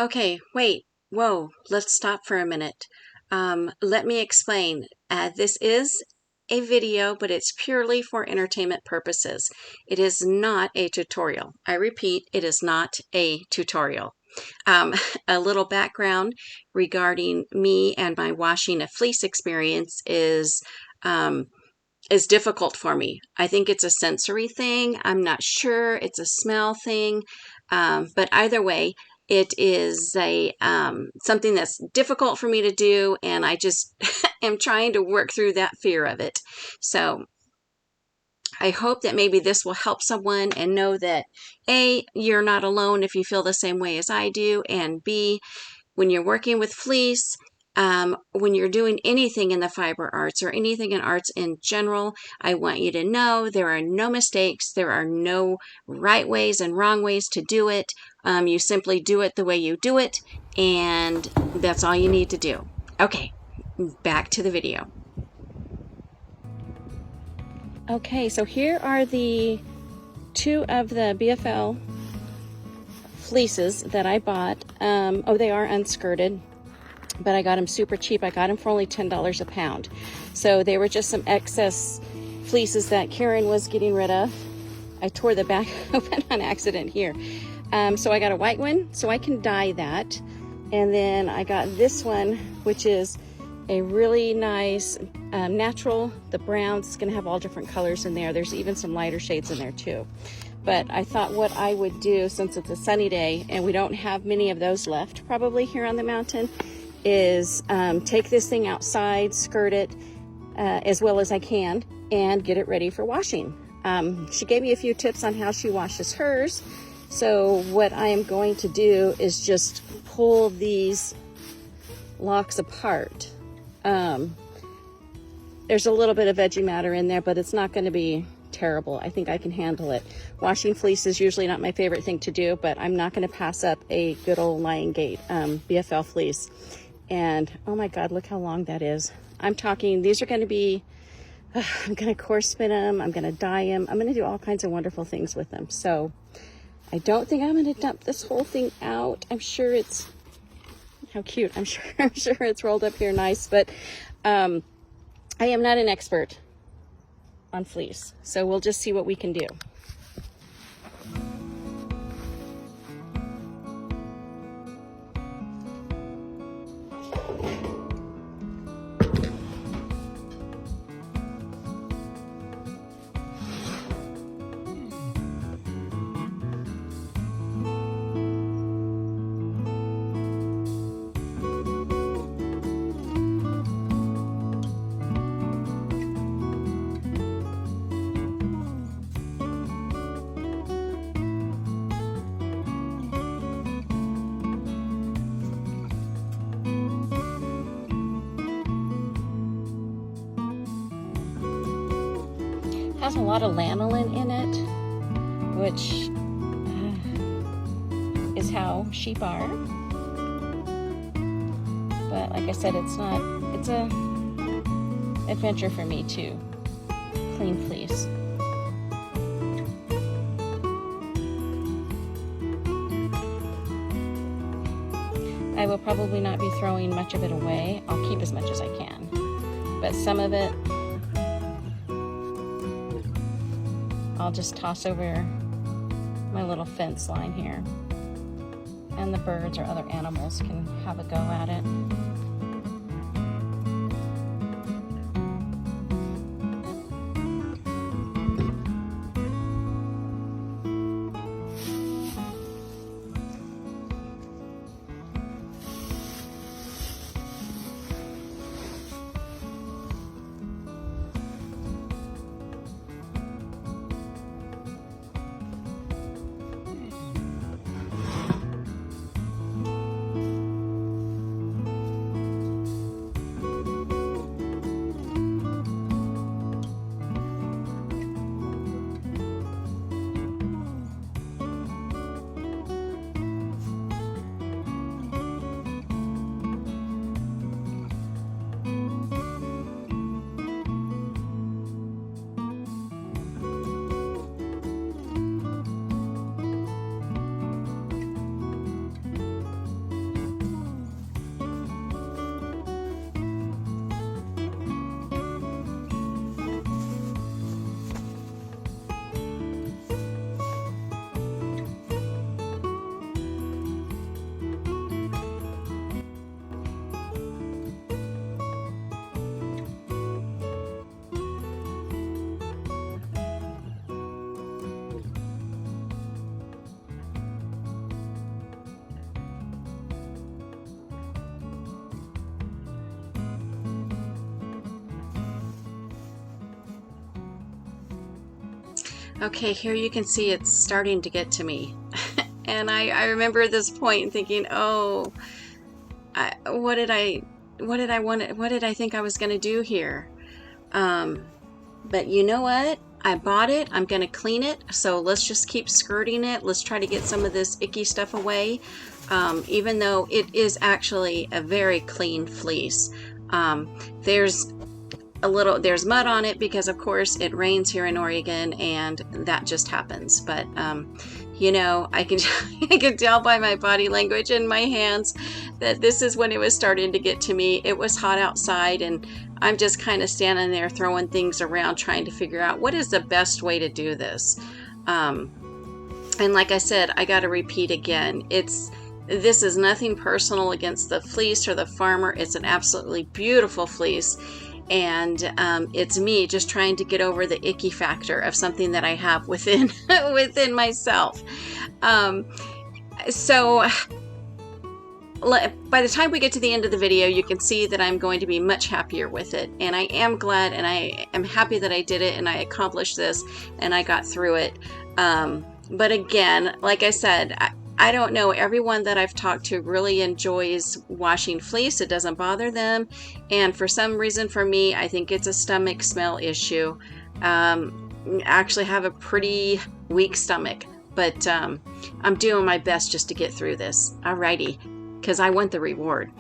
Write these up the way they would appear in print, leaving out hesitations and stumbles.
Okay, wait, whoa, let's stop for a minute. Let me explain. This is a video, but it's purely for entertainment purposes. It is not a tutorial. I repeat, it is not a tutorial. A little background regarding me and my washing a fleece experience is difficult for me. I think it's a sensory thing. I'm not sure. It's a smell thing. But either way, it is a something that's difficult for me to do, and I just am trying to work through that fear of it. So I hope that maybe this will help someone and know that A, you're not alone if you feel the same way as I do, and B, when you're working with fleece, when you're doing anything in the fiber arts or anything in arts in general, I want you to know there are no mistakes. There are no right ways and wrong ways to do it. You simply do it the way you do it, and that's all you need to do. Okay, back to the video. Okay, so here are the two of the BFL fleeces that I bought. Oh, they are unskirted, but I got them super cheap. I got them for only $10 a pound. So they were just some excess fleeces that Karen was getting rid of. I tore the back open on accident here. So I got a white one, so I can dye that. And then I got this one, which is a really nice natural. The browns, it's gonna have all different colors in there. There's even some lighter shades in there too. But I thought what I would do, since it's a sunny day and we don't have many of those left probably here on the mountain, is take this thing outside, skirt it as well as I can, and get it ready for washing. She gave me a few tips on how she washes hers. So what I am going to do is just pull these locks apart. There's a little bit of veggie matter in there, but it's not going to be terrible. I think I can handle it. Washing fleece is usually not my favorite thing to do, but I'm not going to pass up a good old Lion Gate BFL fleece. And oh my God, look how long that is. I'm talking, these are going to be, I'm going to coarse spin them. I'm going to dye them. I'm going to do all kinds of wonderful things with them. So I don't think I'm going to dump this whole thing out. I'm sure it's, how cute. I'm sure it's rolled up here nice, but I am not an expert on fleece. So we'll just see what we can do. Has a lot of lanolin in it, which is how sheep are. But like I said, it's a adventure for me to clean fleece. I will probably not be throwing much of it away. I'll keep as much as I can. But some of it I'll just toss over my little fence line here, and the birds or other animals can have a go at it. Okay, here you can see it's starting to get to me. And I remember this point thinking, oh, what did I think I was going to do here? But you know what? I bought it. I'm going to clean it. So let's just keep skirting it. Let's try to get some of this icky stuff away. Even though it is actually a very clean fleece. There's mud on it because of course it rains here in Oregon and that just happens. But you know, I can I can tell by my body language and my hands that this is when it was starting to get to me. It was hot outside and I'm just kind of standing there throwing things around trying to figure out what is the best way to do this. And like I said, I got to repeat again, this is nothing personal against the fleece or the farmer. It's an absolutely beautiful fleece. And it's me just trying to get over the icky factor of something that I have within within myself. So by the time we get to the end of the video, you can see that I'm going to be much happier with it. And I am glad and I am happy that I did it and I accomplished this and I got through it. But again, like I said, I don't know, everyone that I've talked to really enjoys washing fleece. It doesn't bother them. And for some reason for me, I think it's a stomach smell issue. I actually have a pretty weak stomach, but I'm doing my best just to get through this. Alrighty, because I want the reward.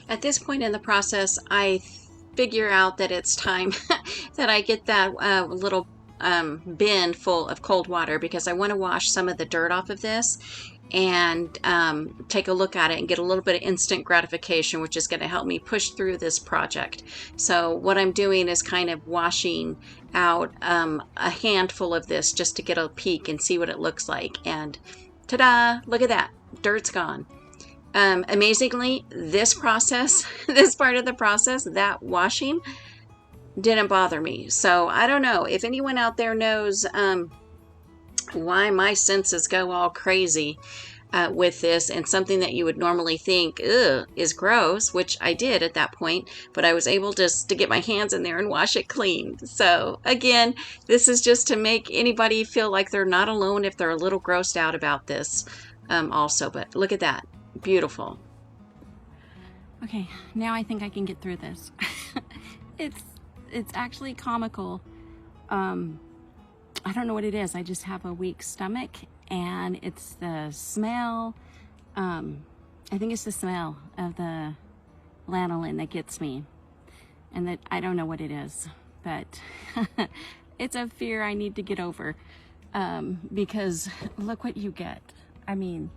At this point in the process, I figure out that it's time that I get that little bin full of cold water because I want to wash some of the dirt off of this and take a look at it and get a little bit of instant gratification, which is going to help me push through this project. So what I'm doing is kind of washing out a handful of this just to get a peek and see what it looks like. And ta-da, look at that, dirt's gone. Amazingly, this process, this part of the process, that washing, didn't bother me. So I don't know if anyone out there knows why my senses go all crazy with this, and something that you would normally think ugh, is gross, which I did at that point, but I was able just to get my hands in there and wash it clean. So again, this is just to make anybody feel like they're not alone if they're a little grossed out about this also. But look at that. Beautiful. Okay, now I think I can get through this. It's actually comical. I don't know what it is. I just have a weak stomach, and it's the smell. I think it's the smell of the lanolin that gets me, and that I don't know what it is, but it's a fear I need to get over because look what you get. I mean,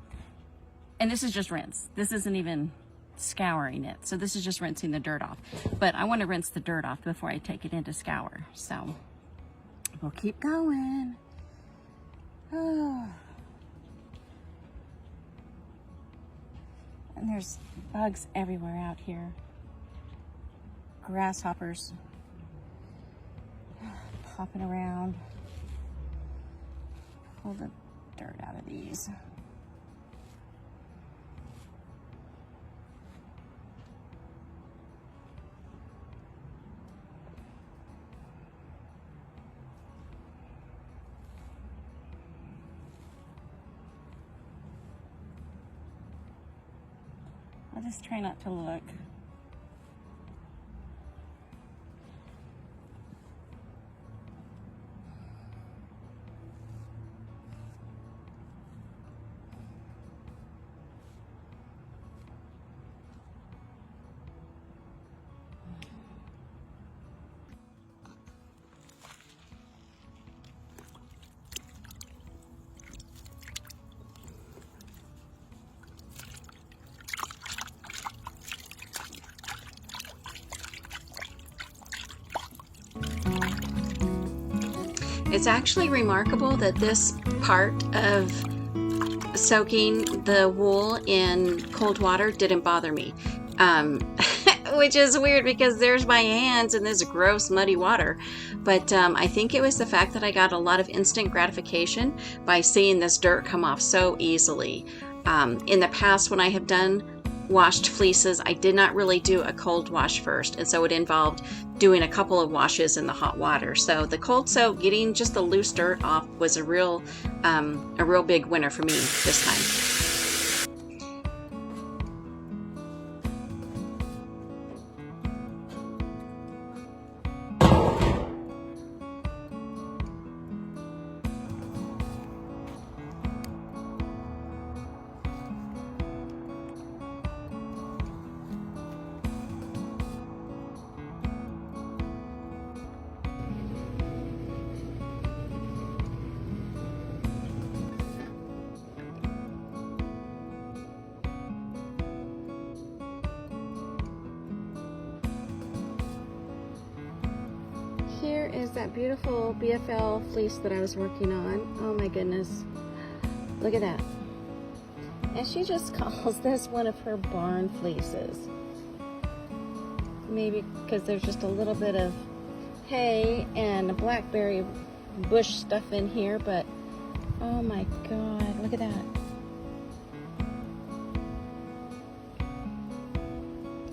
and this is just rinse. This isn't even scouring it. So this is just rinsing the dirt off. But I want to rinse the dirt off before I take it into scour. So we'll keep going. Oh. And there's bugs everywhere out here. Grasshoppers popping around. Pull the dirt out of these. I'll just try not to look. It's actually remarkable that this part of soaking the wool in cold water didn't bother me, which is weird because there's my hands in this gross muddy water. But I think it was the fact that I got a lot of instant gratification by seeing this dirt come off so easily. In the past, when I have done washed fleeces, I did not really do a cold wash first, and so it involved doing a couple of washes in the hot water. So the cold soak, getting just the loose dirt off, was a real big winner for me this time. Here is that beautiful BFL fleece that I was working on. Oh my goodness. Look at that. And she just calls this one of her barn fleeces. Maybe because there's just a little bit of hay and blackberry bush stuff in here, but oh my God, look at that.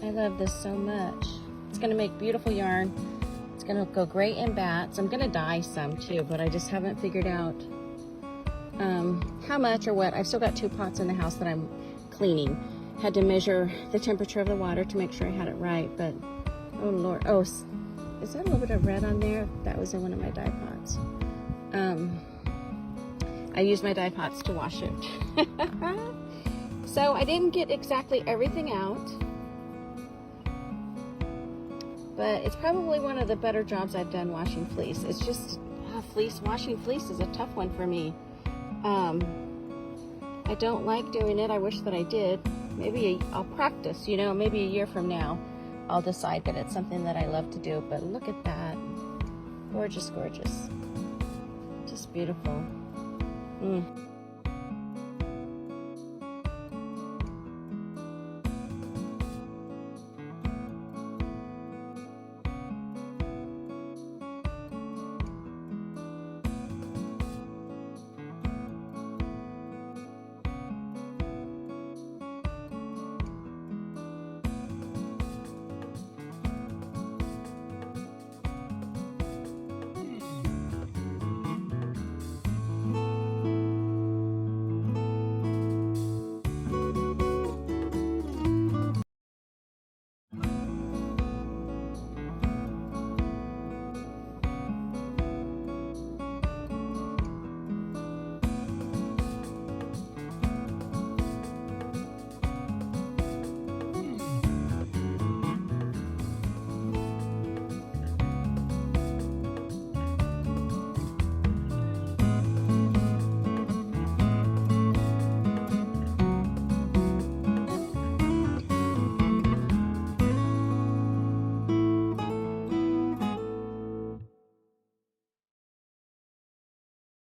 I love this so much. It's gonna make beautiful yarn. It's gonna go great in bats. I'm gonna dye some too, but I just haven't figured out how much or what. I've still got 2 pots in the house that I'm cleaning. Had to measure the temperature of the water to make sure I had it right, but oh Lord. Oh, is that a little bit of red on there? That was in one of my dye pots. I used my dye pots to wash it. So I didn't get exactly everything out, but it's probably one of the better jobs I've done washing fleece. It's just, washing fleece is a tough one for me. I don't like doing it. I wish that I did. Maybe I'll practice, you know, maybe a year from now, I'll decide that it's something that I love to do. But look at that. Gorgeous, gorgeous. Just beautiful.